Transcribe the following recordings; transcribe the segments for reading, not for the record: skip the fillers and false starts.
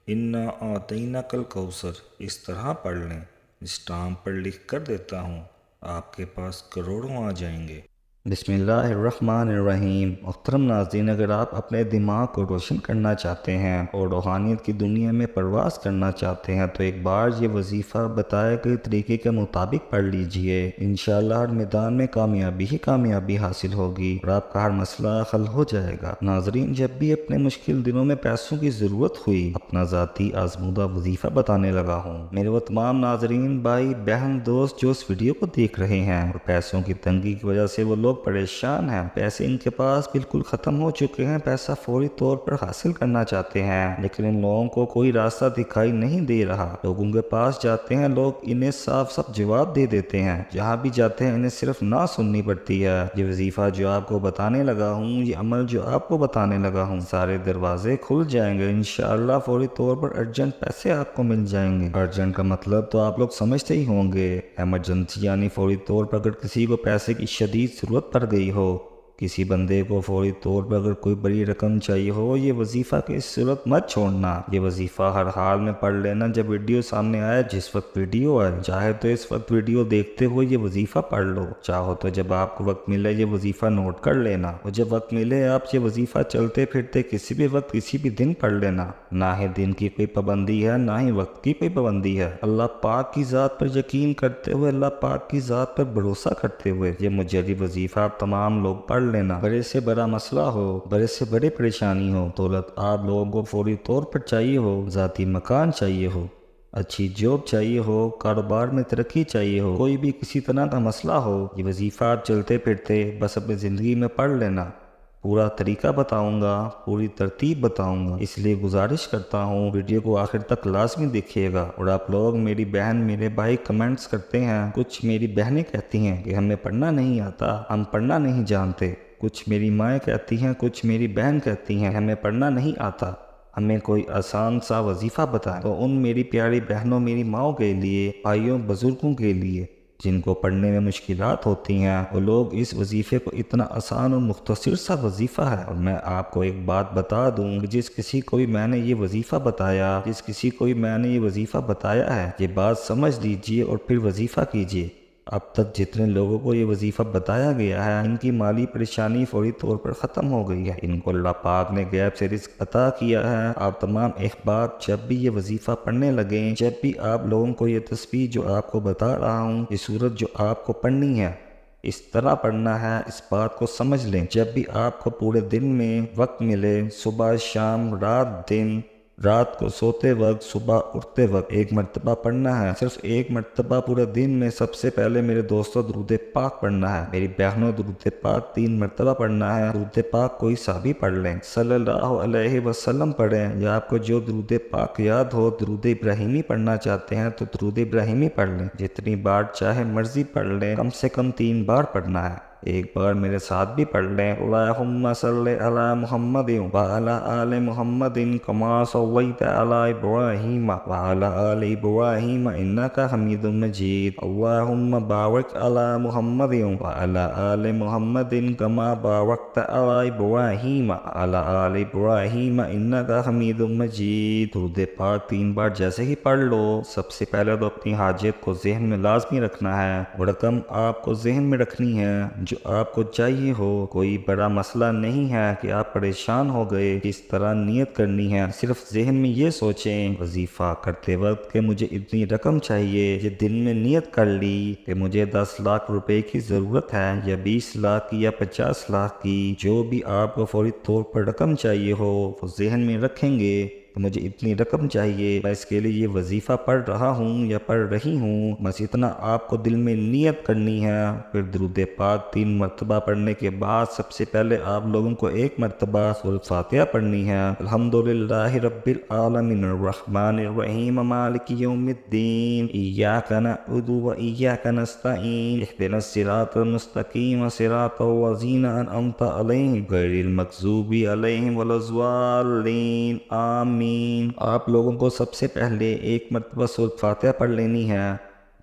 انا آتیناک الکوثر اس طرح پڑھ لیں، اسٹامپ پر لکھ کر دیتا ہوں، آپ کے پاس کروڑوں آ جائیں گے۔ بسم اللہ الرحمن الرحیم۔ محترم ناظرین، اگر آپ اپنے دماغ کو روشن کرنا چاہتے ہیں اور روحانیت کی دنیا میں پرواز کرنا چاہتے ہیں تو ایک بار یہ وظیفہ بتائے گئے طریقے کے مطابق پڑھ لیجئے۔ انشاءاللہ ہر میدان میں کامیابی ہی کامیابی حاصل ہوگی اور آپ کا ہر مسئلہ حل ہو جائے گا۔ ناظرین، جب بھی اپنے مشکل دنوں میں پیسوں کی ضرورت ہوئی، اپنا ذاتی آزمودہ وظیفہ بتانے لگا ہوں۔ میرے وہ تمام ناظرین، بھائی، بہن، دوست جو اس ویڈیو کو دیکھ رہے ہیں اور پیسوں کی تنگی کی وجہ سے وہ لوگ پریشان ہیں، پیسے ان کے پاس بالکل ختم ہو چکے ہیں، پیسہ فوری طور پر حاصل کرنا چاہتے ہیں، لیکن ان لوگوں کو کوئی راستہ دکھائی نہیں دے رہا۔ لوگوں کے پاس جاتے ہیں، لوگ انہیں صاف صاف جواب دے دیتے ہیں، جہاں بھی جاتے ہیں انہیں صرف نہ سننی پڑتی ہے۔ یہ وظیفہ جو آپ کو بتانے لگا ہوں، یہ عمل جو آپ کو بتانے لگا ہوں، سارے دروازے کھل جائیں گے انشاءاللہ۔ فوری طور پر ارجنٹ پیسے آپ کو مل جائیں گے۔ ارجنٹ کا مطلب تو آپ لوگ سمجھتے ہی ہوں گے، ایمرجنسی، یعنی فوری طور پر اگر کسی کو پیسے کی شدید ضرورت پڑ گئی ہو، کسی بندے کو فوری طور پر اگر کوئی بڑی رقم چاہیے ہو، یہ وظیفہ کی صورت مت چھوڑنا۔ یہ وظیفہ ہر حال میں پڑھ لینا، جب ویڈیو سامنے آئے، جس وقت ویڈیو آئے، چاہے تو اس وقت ویڈیو دیکھتے ہوئے یہ وظیفہ پڑھ لو، چاہو تو جب آپ کو وقت ملے یہ وظیفہ نوٹ کر لینا، اور جب وقت ملے آپ یہ وظیفہ چلتے پھرتے کسی بھی وقت کسی بھی دن پڑھ لینا۔ نہ ہی دن کی کوئی پابندی ہے، نہ ہی وقت کی کوئی پابندی ہے۔ اللہ پاک کی ذات پر یقین کرتے ہوئے، اللہ پاک کی ذات پر بھروسہ کرتے ہوئے یہ مجرد وظیفہ آپ تمام لوگ پڑھ لینا۔ بڑے سے بڑا مسئلہ ہو، بڑے سے بڑی پریشانی ہو، دولت آپ لوگوں کو فوری طور پر چاہیے ہو، ذاتی مکان چاہیے ہو، اچھی جاب چاہیے ہو، کاروبار میں ترقی چاہیے ہو، کوئی بھی کسی طرح کا مسئلہ ہو، یہ وظیفہ آپ چلتے پھرتے بس اپنی زندگی میں پڑھ لینا۔ پورا طریقہ بتاؤں گا، پوری ترتیب بتاؤں گا، اس لیے گزارش کرتا ہوں ویڈیو کو آخر تک لازمی دیکھیے گا۔ اور آپ لوگ، میری بہن، میرے بھائی کمنٹس کرتے ہیں، کچھ میری بہنیں کہتی ہیں کہ ہمیں پڑھنا نہیں آتا، ہم پڑھنا نہیں جانتے، کچھ میری مائیں کہتی ہیں، کچھ میری بہن کہتی ہیں ہمیں پڑھنا نہیں آتا، ہمیں کوئی آسان سا وظیفہ بتائیں۔ تو ان میری پیاری بہنوں، میری ماؤں کے لیے، بھائیوں، بزرگوں کے لیے جن کو پڑھنے میں مشکلات ہوتی ہیں، وہ لوگ اس وظیفے کو، اتنا آسان اور مختصر سا وظیفہ ہے۔ اور میں آپ کو ایک بات بتا دوں کہ جس کسی کو بھی میں نے یہ وظیفہ بتایا، جس کسی کو بھی میں نے یہ وظیفہ بتایا ہے، یہ بات سمجھ لیجئے اور پھر وظیفہ کیجئے۔ اب تک جتنے لوگوں کو یہ وظیفہ بتایا گیا ہے، ان کی مالی پریشانی فوری طور پر ختم ہو گئی ہے، ان کو اللہ پاک نے غیب سے رزق عطا کیا ہے۔ آپ تمام احباب جب بھی یہ وظیفہ پڑھنے لگیں، جب بھی آپ لوگوں کو یہ تسبیح جو آپ کو بتا رہا ہوں، یہ سورت جو آپ کو پڑھنی ہے، اس طرح پڑھنا ہے، اس بات کو سمجھ لیں۔ جب بھی آپ کو پورے دن میں وقت ملے، صبح، شام، رات، دن، رات کو سوتے وقت، صبح اٹھتے وقت، ایک مرتبہ پڑھنا ہے، صرف ایک مرتبہ پورے دن میں۔ سب سے پہلے میرے دوستوں درود پاک پڑھنا ہے، میری بہنوں درود پاک 3 مرتبہ پڑھنا ہے۔ درود پاک کوئی سا بھی پڑھ لیں، صلی اللہ علیہ وسلم پڑھیں، یا آپ کو جو درود پاک یاد ہو۔ درود ابراہیمی پڑھنا چاہتے ہیں تو درود ابراہیمی پڑھ لیں، جتنی بار چاہے مرضی پڑھ لیں، کم سے کم 3 بار پڑھنا ہے۔ ایک بار میرے ساتھ بھی پڑھ لیں، اللہم صلی علی محمد وعلی آل محمد کما صلیت علی ابراہیم وعلی آل ابراہیم انک حمید مجید، اللہم بارک علی محمد وعلی آل محمد کما بارکت علی ابراہیم وعلی آل ابراہیم انک حمید مجید۔ درود پاک 3 بار جیسے ہی پڑھ لو، سب سے پہلے تو اپنی حاجت کو ذہن میں لازمی رکھنا ہے، وہ رقم آپ کو ذہن میں رکھنی ہے جو آپ کو چاہیے ہو۔ کوئی بڑا مسئلہ نہیں ہے کہ آپ پریشان ہو گئے، کس طرح نیت کرنی ہے، صرف ذہن میں یہ سوچیں وظیفہ کرتے وقت کہ مجھے اتنی رقم چاہیے۔ یہ دل میں نیت کر لی کہ مجھے 10 لاکھ روپے کی ضرورت ہے، یا 20 لاکھ کی، یا 50 لاکھ کی، جو بھی آپ کو فوری طور پر رقم چاہیے ہو، وہ ذہن میں رکھیں گے کہ مجھے اتنی رقم چاہیے، میں اس کے لیے یہ وظیفہ پڑھ رہا ہوں یا پڑھ رہی ہوں، بس اتنا آپ کو دل میں نیت کرنی ہے۔ پھر درود پاک 3 مرتبہ پڑھنے کے بعد سب سے پہلے آپ لوگوں کو 1 مرتبہ سورۃ فاتحہ پڑھنی ہے۔ الحمدللہ رب العالمین الرحمن الرحیم مالک یوم الدین ایاک نعبد و ایاک نستعین اہدنا الصراط المستقیم صراط الذین انعمت علیہم غیر المغضوب علیہم ولا الضالین آمین۔ آپ لوگوں کو سب سے پہلے 1 مرتبہ سورۃ فاتحہ پڑھ لینی ہے،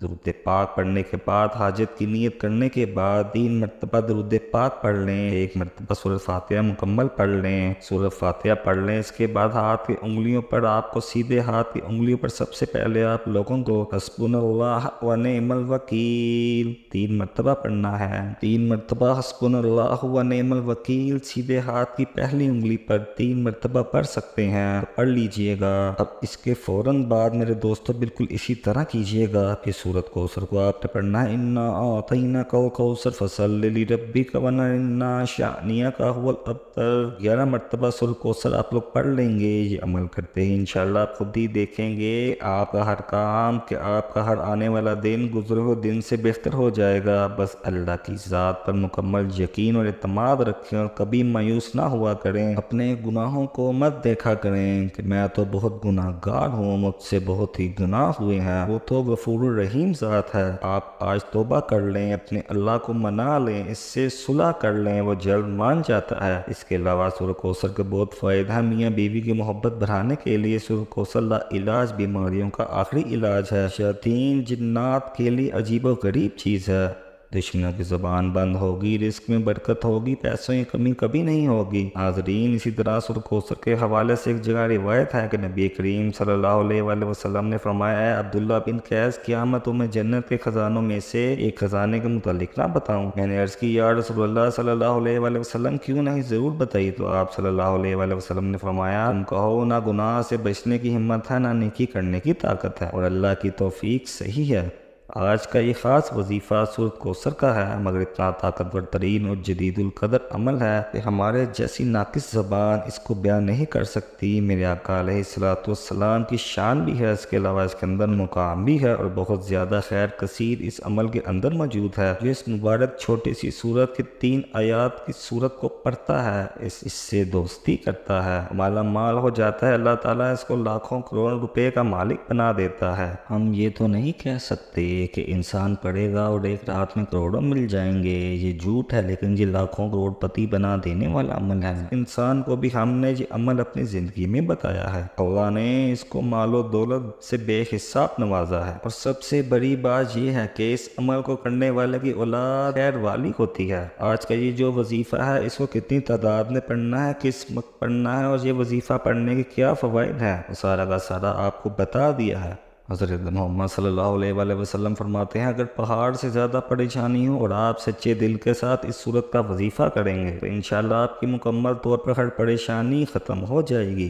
درود پاک پڑھنے کے بعد حاجت کی نیت کرنے کے بعد 3 مرتبہ درود پاک پڑھ لیں، 1 مرتبہ سورۃ فاتحہ مکمل پڑھ لیں، سورۃ فاتحہ پڑھ لیں۔ اس کے بعد ہاتھ کی انگلیوں پر آپ کو سیدھے ہاتھ کی انگلیوں پر سب سے پہلے آپ لوگوں کو حسبنا اللہ و نعم الوکیل 3 مرتبہ پڑھنا ہے۔ 3 مرتبہ حسبنا اللہ و نعم الوکیل سیدھے ہاتھ کی پہلی انگلی پر 3 مرتبہ پڑھ سکتے ہیں، تو پڑھ لیجئے گا۔ اب اس کے فوراً بعد میرے دوستو بالکل اسی طرح کیجئے گا کہ سورۃ کوثر کو آپ نے پڑھنا ہے، انا اعطیناک الکوثر فصلی لربک ونحر شانئک هو الابتر 11 مرتبہ سورۃ کوثر آپ لوگ پڑھ لیں گے۔ یہ عمل کرتے ہیں انشاءاللہ آپ خود ہی دیکھیں گے آپ کا ہر کام کہ آپ کا ہر آنے والا دن گزرے ہوئے دن سے بہتر ہو جائے گا۔ بس اللہ کی ذات پر مکمل یقین اور اعتماد رکھیں اور کبھی مایوس نہ ہوا کریں، اپنے گناہوں کو مت دیکھا کریں کہ میں تو بہت گناہ گار ہوں، مجھ سے بہت ہی گناہ ہوئے ہیں، وہ تو غفور الرحیم ذات ہے۔ آپ آج توبہ کر لیں، اپنے اللہ کو منا لیں، اس سے صلح کر لیں، وہ جلد مان جاتا ہے۔ اس کے علاوہ سورۃ کوثر کے بہت فائدہ ہیں۔ میاں بیوی کی محبت بڑھانے کے لیے سورۃ کوثر لا علاج بیماریوں کا آخری علاج ہے، شیاطین جنات کے لیے عجیب و غریب چیز ہے۔ دشمنوں کی زبان بند ہوگی، رزق میں برکت ہوگی، پیسوں کی کمی کبھی نہیں ہوگی۔ ناظرین اسی طرح سورۃ کوثر کے حوالے سے ایک جگہ روایت ہے کہ نبی کریم صلی اللہ علیہ وآلہ وسلم نے فرمایا ہے عبداللہ بن قیس کیا میں تمہیں جنت کے خزانوں میں سے ایک خزانے کے متعلق نہ بتاؤں؟ میں نے عرض کی یا رسول اللہ صلی اللہ علیہ وآلہ وسلم کیوں نہیں، ضرور بتائیے۔ تو آپ صلی اللہ علیہ وآلہ وسلم نے فرمایا تم کہو نہ گناہ سے بچنے کی ہمت ہے، نہ نیکی کرنے کی طاقت ہے، اور اللہ کی توفیق صحیح ہے۔ آج کا یہ خاص وظیفہ سورۃ کوثر کا ہے، مگر اتنا طاقتور ترین اور جدید القدر عمل ہے کہ ہمارے جیسی ناقص زبان اس کو بیان نہیں کر سکتی۔ میرے آقا علیہ الصلوۃ والسلام کی شان بھی ہے، اس کے علاوہ اس کے اندر مقام بھی ہے، اور بہت زیادہ خیر کثیر اس عمل کے اندر موجود ہے۔ جو اس مبارک چھوٹی سی سورت کی 3 آیات کی سورت کو پڑھتا ہے، اس سے دوستی کرتا ہے، مالا مال ہو جاتا ہے، اللہ تعالیٰ اس کو لاکھوں کروڑ روپے کا مالک بنا دیتا ہے۔ ہم یہ تو نہیں کہہ سکتے کہ انسان پڑھے گا اور ایک رات میں کروڑوں مل جائیں گے، یہ جھوٹ ہے، لیکن یہ لاکھوں کروڑ پتی بنا دینے والا عمل ہے۔ انسان کو بھی ہم نے یہ عمل اپنی زندگی میں بتایا ہے، اللہ نے اس کو مال و دولت سے بے حساب نوازا ہے، اور سب سے بڑی بات یہ ہے کہ اس عمل کو کرنے والے کی اولاد خیر والی ہوتی ہے۔ آج کا یہ جو وظیفہ ہے اس کو کتنی تعداد میں پڑھنا ہے، کس وقت پڑھنا ہے، اور یہ وظیفہ پڑھنے کے کیا فوائد ہیں، سارا کا سارا آپ کو بتا دیا ہے۔ حضرت محمد صلی اللہ علیہ وآلہ وسلم فرماتے ہیں اگر پہاڑ سے زیادہ پریشانی ہو اور آپ سچے دل کے ساتھ اس صورت کا وظیفہ کریں گے تو انشاءاللہ آپ کی مکمل طور پر ہر پریشانی ختم ہو جائے گی۔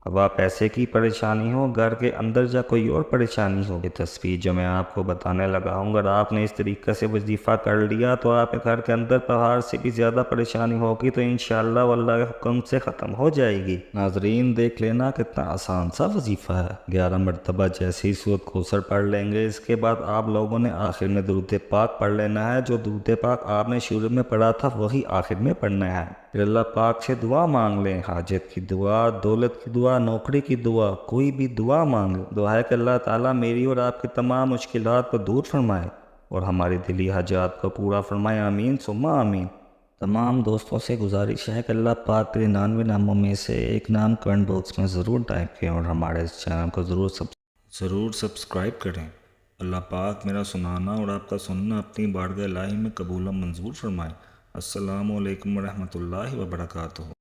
اب آپ پیسے کی پریشانی ہو، گھر کے اندر یا کوئی اور پریشانی ہو، یہ تصویر جو میں آپ کو بتانے لگا ہوں اگر آپ نے اس طریقے سے وظیفہ کر لیا تو آپ کے گھر کے اندر پہاڑ سے بھی زیادہ پریشانی ہوگی تو انشاءاللہ واللہ کے حکم سے ختم ہو جائے گی۔ ناظرین دیکھ لینا کتنا آسان سا وظیفہ ہے۔ 11 مرتبہ جیسے ہی سورۃ کوثر پڑھ لیں گے، اس کے بعد آپ لوگوں نے آخر میں درود پاک پڑھ لینا ہے، جو درود پاک آپ نے شروع میں پڑھا تھا وہی آخر میں پڑھنا ہے۔ پھر اللہ پاک سے دعا مانگ لیں، حاجت کی دعا، دولت کی دعا، نوکری کی دعا، کوئی بھی دعا مانگ لیں۔ دعا ہے کہ اللہ تعالیٰ میری اور آپ کی تمام مشکلات کو دور فرمائے اور ہماری دلی حاجات کو پورا فرمائے، آمین ثم آمین۔ تمام دوستوں سے گزارش ہے کہ اللہ پاک کے 99 ناموں میں سے ایک نام کمنٹ باکس میں ضرور ٹائپ کریں اور ہمارے اس چینل کو ضرور سبسکرائب کریں۔ اللہ پاک میرا سنانا اور آپ کا سننا اپنی بارگاہ الہی میں قبول و منظور فرمائے۔ السلام علیکم ورحمۃ اللہ وبرکاتہ۔